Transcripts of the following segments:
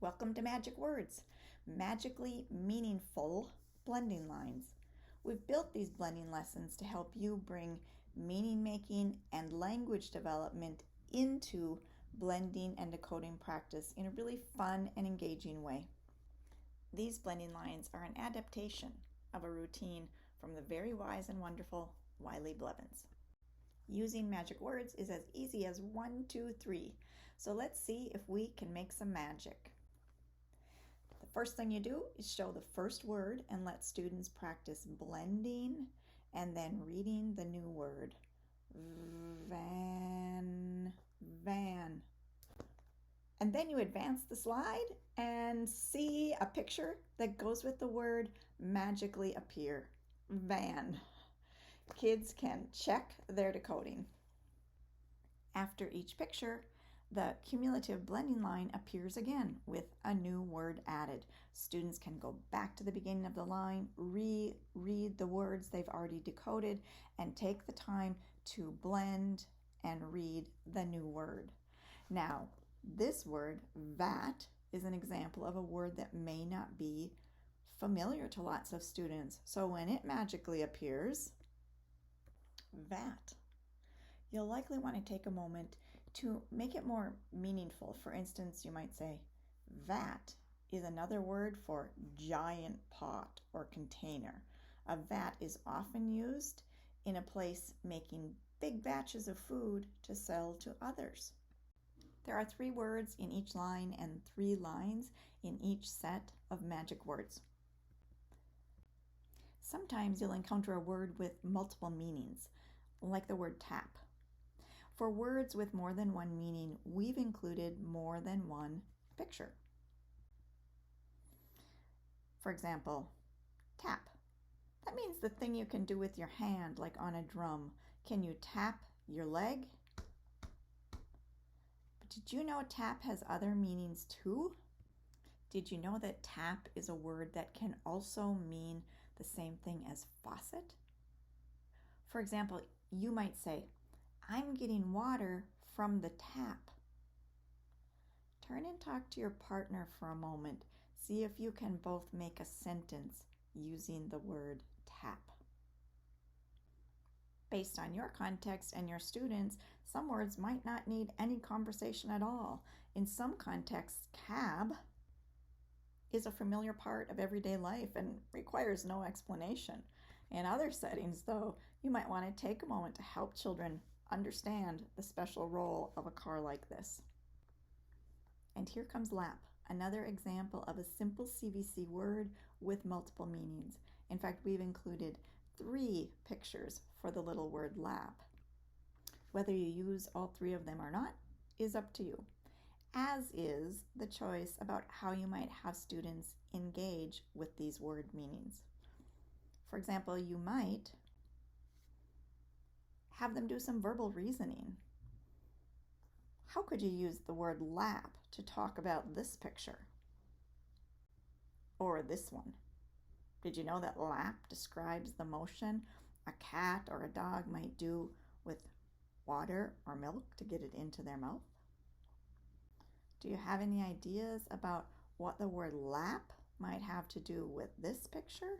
Welcome to Magic Words, magically meaningful blending lines. We've built these blending lessons to help you bring meaning making and language development into blending and decoding practice in a really fun and engaging way. These blending lines are an adaptation of a routine from the very wise and wonderful Wiley Blevins. Using magic words is as easy as 1, 2, 3. So let's see if we can make some magic. The first thing you do is show the first word and let students practice blending and then reading the new word. Van. And then you advance the slide and see a picture that goes with the word magically appear. Van. Kids can check their decoding. After each picture, the cumulative blending line appears again with a new word added. Students can go back to the beginning of the line, reread the words they've already decoded, and take the time to blend and read the new word. Now, this word, vat, is an example of a word that may not be familiar to lots of students. So when it magically appears, vat, you'll likely want to take a moment to make it more meaningful. For instance, you might say, vat is another word for giant pot or container. A vat is often used in a place making big batches of food to sell to others. There are 3 words in each line and 3 lines in each set of magic words. Sometimes you'll encounter a word with multiple meanings, like the word tap. For words with more than one meaning, we've included more than one picture. For example, tap. That means the thing you can do with your hand, like on a drum. Can you tap your leg? But did you know tap has other meanings too? Did you know that tap is a word that can also mean the same thing as faucet? For example, you might say, I'm getting water from the tap. Turn and talk to your partner for a moment. See if you can both make a sentence using the word tap. Based on your context and your students, some words might not need any conversation at all. In some contexts, cab is a familiar part of everyday life and requires no explanation. In other settings, though, you might want to take a moment to help children understand the special role of a car like this. And here comes lap, another example of a simple CVC word with multiple meanings. In fact, we've included 3 pictures for the little word lap. Whether you use all 3 of them or not is up to you, as is the choice about how you might have students engage with these word meanings. For example, you might have them do some verbal reasoning. How could you use the word lap to talk about this picture? Or this one? Did you know that lap describes the motion a cat or a dog might do with water or milk to get it into their mouth? Do you have any ideas about what the word lap might have to do with this picture?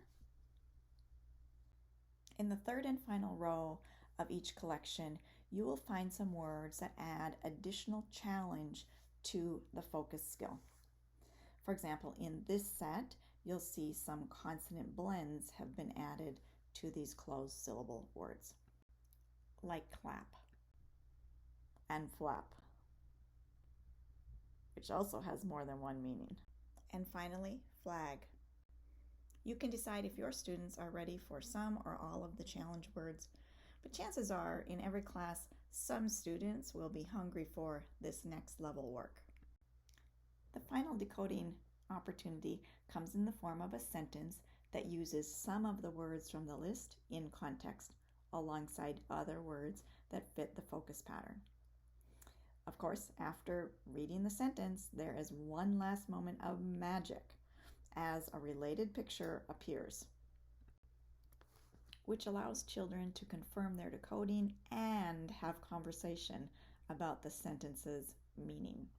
In the third and final row of each collection, you will find some words that add additional challenge to the focus skill. For example, in this set, you'll see some consonant blends have been added to these closed syllable words, like clap and flap, which also has more than one meaning. And finally, flag. You can decide if your students are ready for some or all of the challenge words, but chances are in every class, some students will be hungry for this next level work. The final decoding opportunity comes in the form of a sentence that uses some of the words from the list in context alongside other words that fit the focus pattern. Of course, after reading the sentence, there is one last moment of magic as a related picture appears, which allows children to confirm their decoding and have conversation about the sentence's meaning.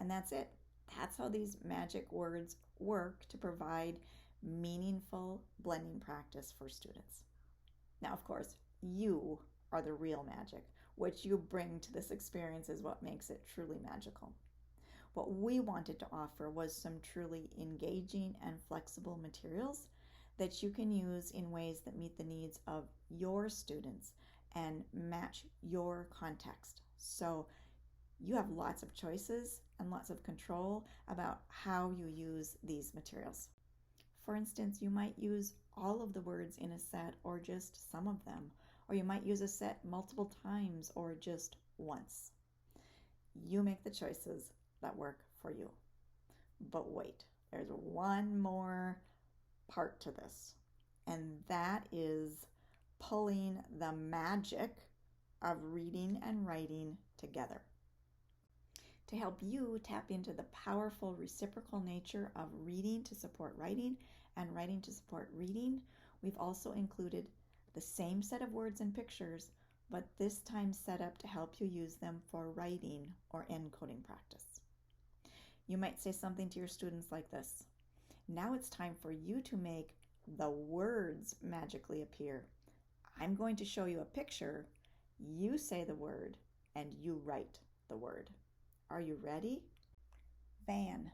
And that's it. That's how these magic words work to provide meaningful blending practice for students. Now, of course, you are the real magic. What you bring to this experience is what makes it truly magical. What we wanted to offer was some truly engaging and flexible materials that you can use in ways that meet the needs of your students and match your context. So you have lots of choices and lots of control about how you use these materials. For instance, you might use all of the words in a set or just some of them, or you might use a set multiple times or just once. You make the choices that work for you. But wait, there's one more part to this, and that is pulling the magic of reading and writing together. To help you tap into the powerful reciprocal nature of reading to support writing and writing to support reading, we've also included the same set of words and pictures, but this time set up to help you use them for writing or encoding practice. You might say something to your students like this: now it's time for you to make the words magically appear. I'm going to show you a picture, you say the word, and you write the word. Are you ready? Van.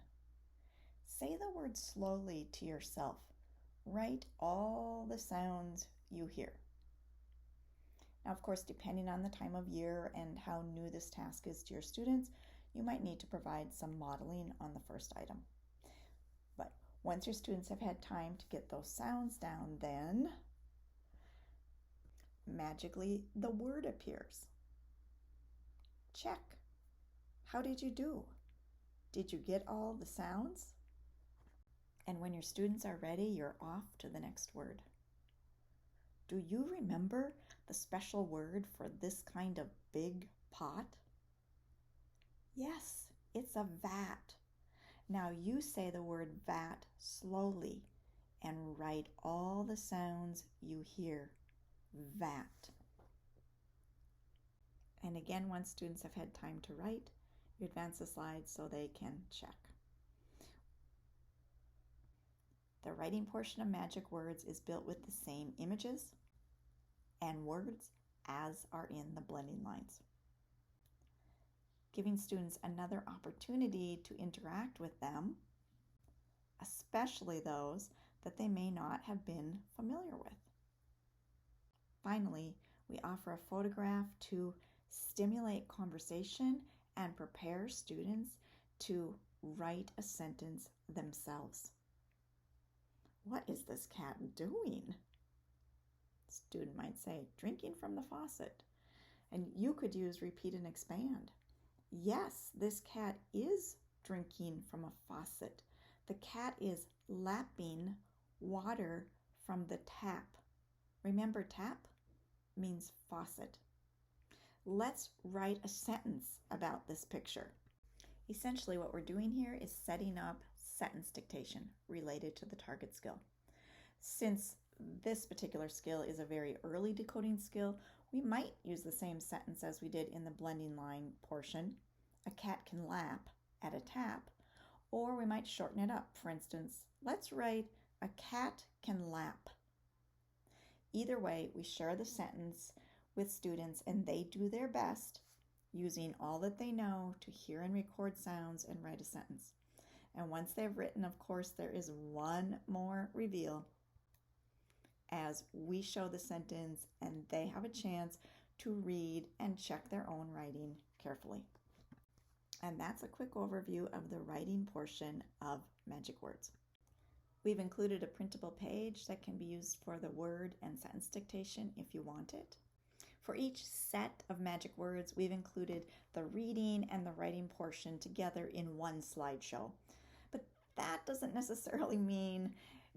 Say the word slowly to yourself. Write all the sounds you hear. Now, of course, depending on the time of year and how new this task is to your students, you might need to provide some modeling on the first item. But once your students have had time to get those sounds down, then magically the word appears. Check. How did you do? Did you get all the sounds? And when your students are ready, you're off to the next word. Do you remember the special word for this kind of big pot? Yes, it's a vat. Now you say the word vat slowly and write all the sounds you hear. Vat. And again, once students have had time to write, you advance the slides so they can check. The writing portion of Magic Words is built with the same images and words as are in the blending lines, giving students another opportunity to interact with them, especially those that they may not have been familiar with. Finally, we offer a photograph to stimulate conversation and prepare students to write a sentence themselves. What is this cat doing? Student might say, drinking from the faucet. And you could use repeat and expand. Yes, this cat is drinking from a faucet. The cat is lapping water from the tap. Remember, tap means faucet. Let's write a sentence about this picture. Essentially, what we're doing here is setting up sentence dictation related to the target skill. Since this particular skill is a very early decoding skill, we might use the same sentence as we did in the blending line portion. A cat can lap at a tap, or we might shorten it up. For instance, let's write a cat can lap. Either way, we share the sentence with students and they do their best using all that they know to hear and record sounds and write a sentence. And once they've written, of course, there is one more reveal as we show the sentence and they have a chance to read and check their own writing carefully. And that's a quick overview of the writing portion of Magic Words. We've included a printable page that can be used for the word and sentence dictation if you want it. For each set of Magic Words, we've included the reading and the writing portion together in one slideshow. But that doesn't necessarily mean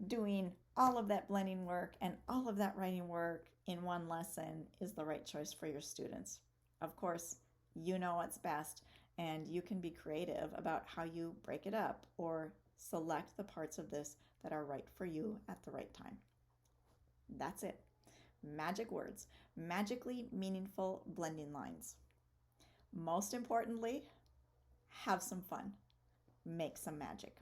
doing all of that blending work and all of that writing work in one lesson is the right choice for your students. Of course, you know what's best, and you can be creative about how you break it up or select the parts of this that are right for you at the right time. That's it. Magic Words, magically meaningful blending lines. Most importantly, have some fun. make some magic.